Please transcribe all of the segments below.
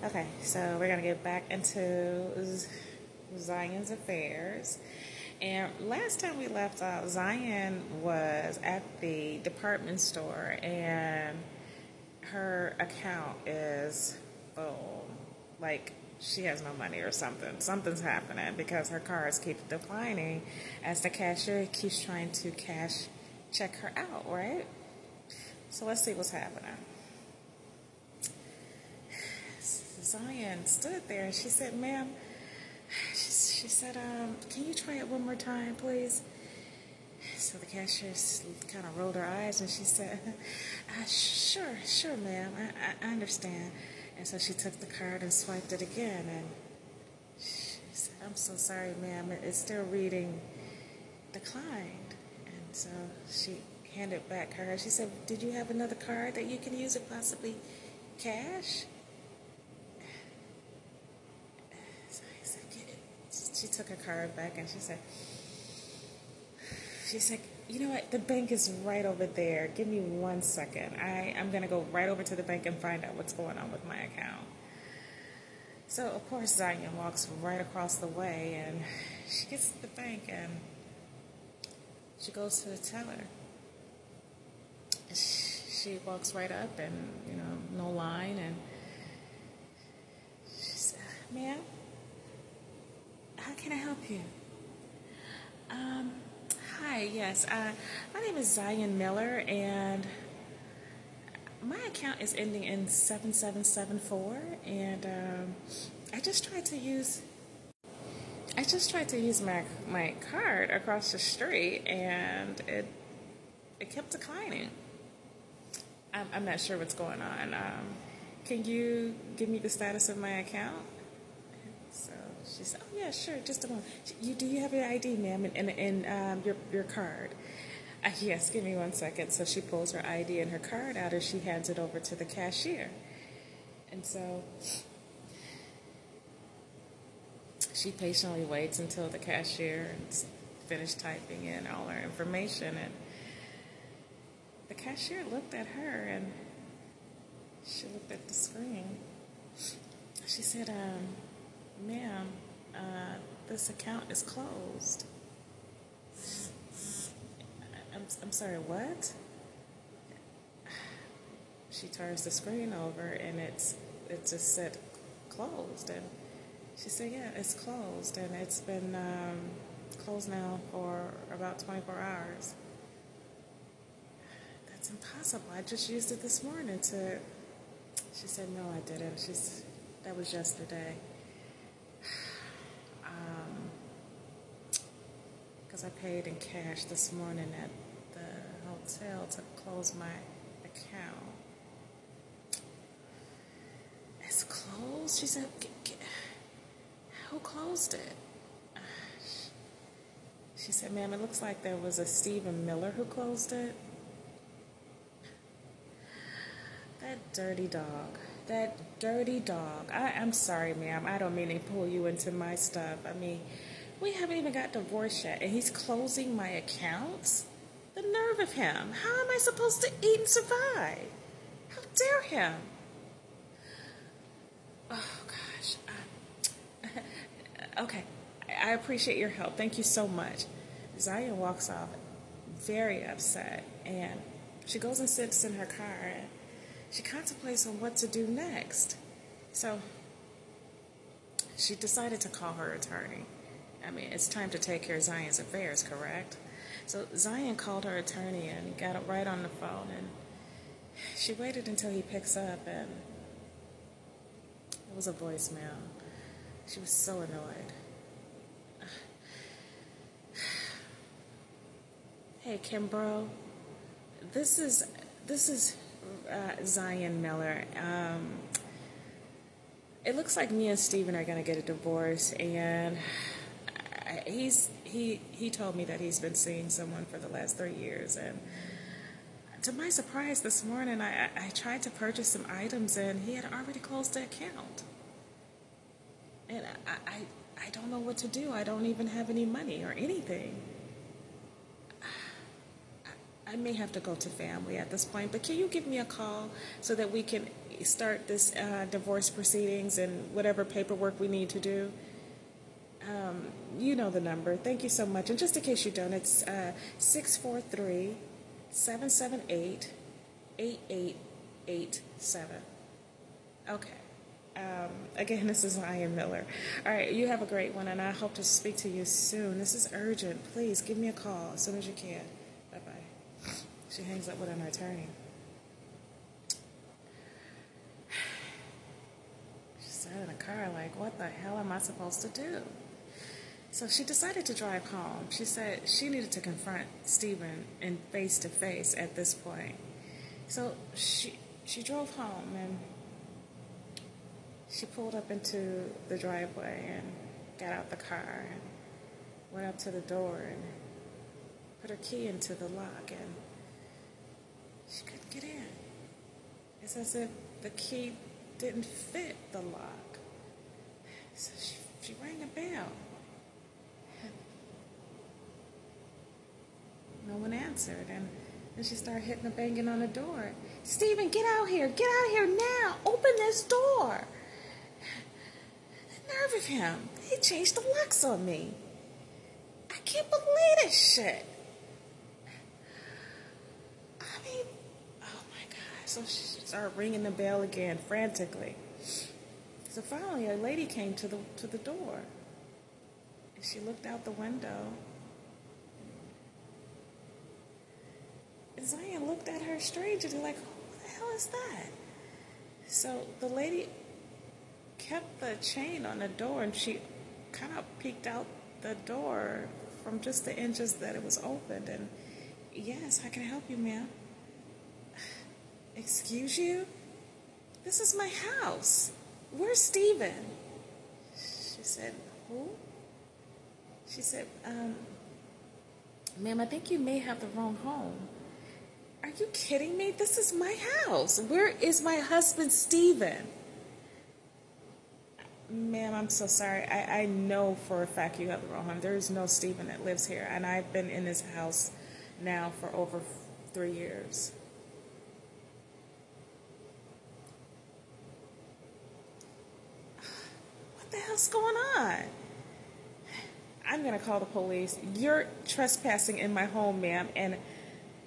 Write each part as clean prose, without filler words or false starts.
Okay, so we're gonna get back into Zion's affairs. And last time we left off, Zion was at the department store, and her account is full. Like she has no money or something. Something's happening because her cards keep declining as the cashier keeps trying to check her out, right? So let's see what's happening. Zion stood there and she said, "Ma'am," she said, "can you try it one more time, please?" So the cashier kind of rolled her eyes and she said, sure, ma'am, I understand." And so she took the card and swiped it again, and she said, "I'm so sorry, ma'am, it's still reading declined." And so she handed back her. She said, "Did you have another card that you can use it, possibly cash?" So he said, she took her card back and she said, "You know what? The bank is right over there. Give me 1 second. I'm going to go right over to the bank and find out what's going on with my account." So, of course, Zion walks right across the way and she gets to the bank and she goes to the teller. She walks right up and, no line. And she said, "Ma'am, how can I help you?" Um, Hi, yes. My name is Zion Miller, and my account is ending in 7774. And I just tried to use my card across the street, and it kept declining. I'm not sure what's going on. Can you give me the status of my account? So she said, "Oh yeah, sure. Just a moment. Do you have your ID, ma'am, and your card?" Yes. Give me 1 second. So she pulls her ID and her card out, and she hands it over to the cashier. And so she patiently waits until the cashier is finished typing in all her information, and the cashier looked at her and she looked at the screen. She said, "Ma'am, this account is closed." I'm sorry, what? She turns the screen over and it just said closed. And she said, "Yeah, it's closed, and it's been closed now for about 24 hours." "That's impossible. I just used it this morning to..." She said, "No, I didn't. That was yesterday. Because I paid in cash this morning at the hotel to close my account." "It's closed?" She said, "Who closed it?" She said, "Ma'am, it looks like there was a Stephen Miller who closed it." That dirty dog. That dirty dog. I'm sorry, ma'am. I don't mean to pull you into my stuff. I mean, we haven't even got divorced yet, and he's closing my accounts? The nerve of him. How am I supposed to eat and survive? How dare him? Oh, gosh. Okay. I appreciate your help. Thank you so much. Zion walks off very upset, and she goes and sits in her car, and she contemplates on what to do next. So she decided to call her attorney. I mean, it's time to take care of Zion's affairs, correct? So Zion called her attorney and got it right on the phone, and she waited until he picks up, and it was a voicemail. She was so annoyed. "Hey, Kimbro, this is Zion Miller. It looks like me and Steven are gonna get a divorce, and he told me that he's been seeing someone for the last 3 years, and to my surprise this morning, I tried to purchase some items, and he had already closed the account, and I don't know what to do. I don't even have any money or anything. I may have to go to family at this point, but can you give me a call so that we can start this divorce proceedings and whatever paperwork we need to do. You know the number. Thank you so much. And just in case you don't, it's 643 778 8887. Okay. Again, this is Ian Miller. All right, you have a great one, and I hope to speak to you soon. This is urgent. Please give me a call as soon as you can. Bye-bye. She hangs up with an attorney. She sat in a car like, what the hell am I supposed to do? So she decided to drive home. She said she needed to confront Stephen in face-to-face at this point. So she drove home, and she pulled up into the driveway and got out the car and went up to the door and put her key into the lock, and she couldn't get in. It's as if the key didn't fit the lock. So she rang a bell. No one answered, and then she started hitting and banging on the door. Stephen, get out here! Get out here now! Open this door! The nerve of him! He changed the locks on me. I can't believe this shit. I mean, oh my God! So she started ringing the bell again, frantically. So finally, a lady came to the door, and she looked out the window. Zion looked at her strangely, like, who the hell is that? So the lady kept the chain on the door, and she kind of peeked out the door from just the inches that it was opened. And, yes, I can help you, ma'am. Excuse you? This is my house. Where's Stephen? She said, who? She said, ma'am, I think you may have the wrong home. Are you kidding me? This is my house. Where is my husband, Stephen? Ma'am, I'm so sorry. I know for a fact you have the wrong home. There is no Stephen that lives here, and I've been in this house now for over 3 years. What the hell's going on? I'm going to call the police. You're trespassing in my home, ma'am, and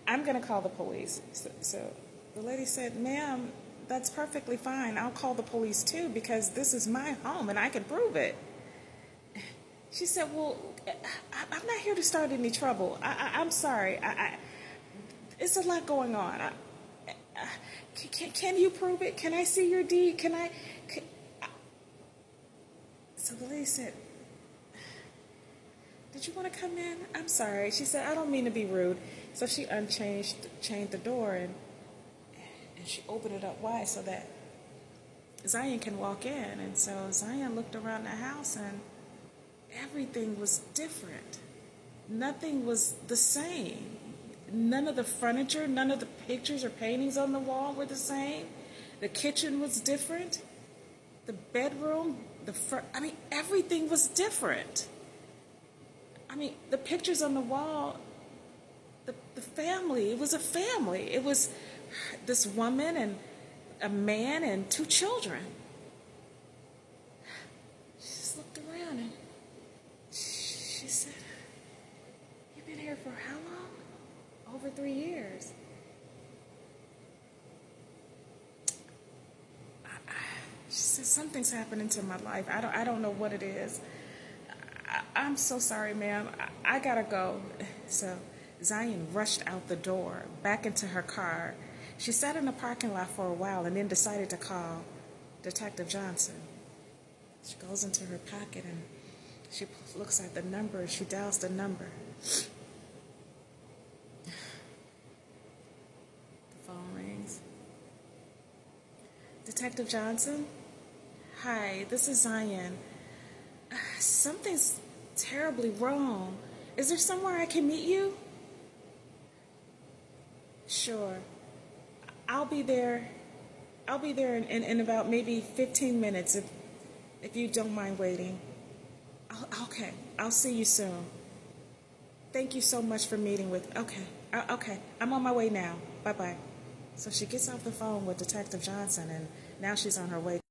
I'm going to call the police. So the lady said, ma'am, that's perfectly fine. I'll call the police too, because this is my home and I can prove it. She said, well, I'm not here to start any trouble. I'm sorry. It's a lot going on. Can you prove it? Can I see your deed? So the lady said, did you want to come in? I'm sorry. She said, I don't mean to be rude. So she chained the door, and she opened it up wide so that Zion can walk in. And so Zion looked around the house, and everything was different. Nothing was the same. None of the furniture, none of the pictures or paintings on the wall were the same. The kitchen was different. The bedroom, everything was different. The pictures on the wall, the family, it was a family. It was this woman and a man and 2 children. She just looked around and she said, you've been here for how long? Over 3 years. She said, something's happening to my life. I don't know what it is. I'm so sorry, ma'am. I gotta go. So Zion rushed out the door, back into her car. She sat in the parking lot for a while and then decided to call Detective Johnson. She goes into her pocket and she looks at the number. She dials the number. The phone rings. Detective Johnson? Hi, this is Zion. Something's terribly wrong. Is there somewhere I can meet you? Sure. I'll be there in about maybe 15 minutes if you don't mind waiting. Okay. I'll see you soon. Thank you so much for meeting with. Okay. I'm on my way now. Bye-bye. So she gets off the phone with Detective Johnson, and Now she's on her way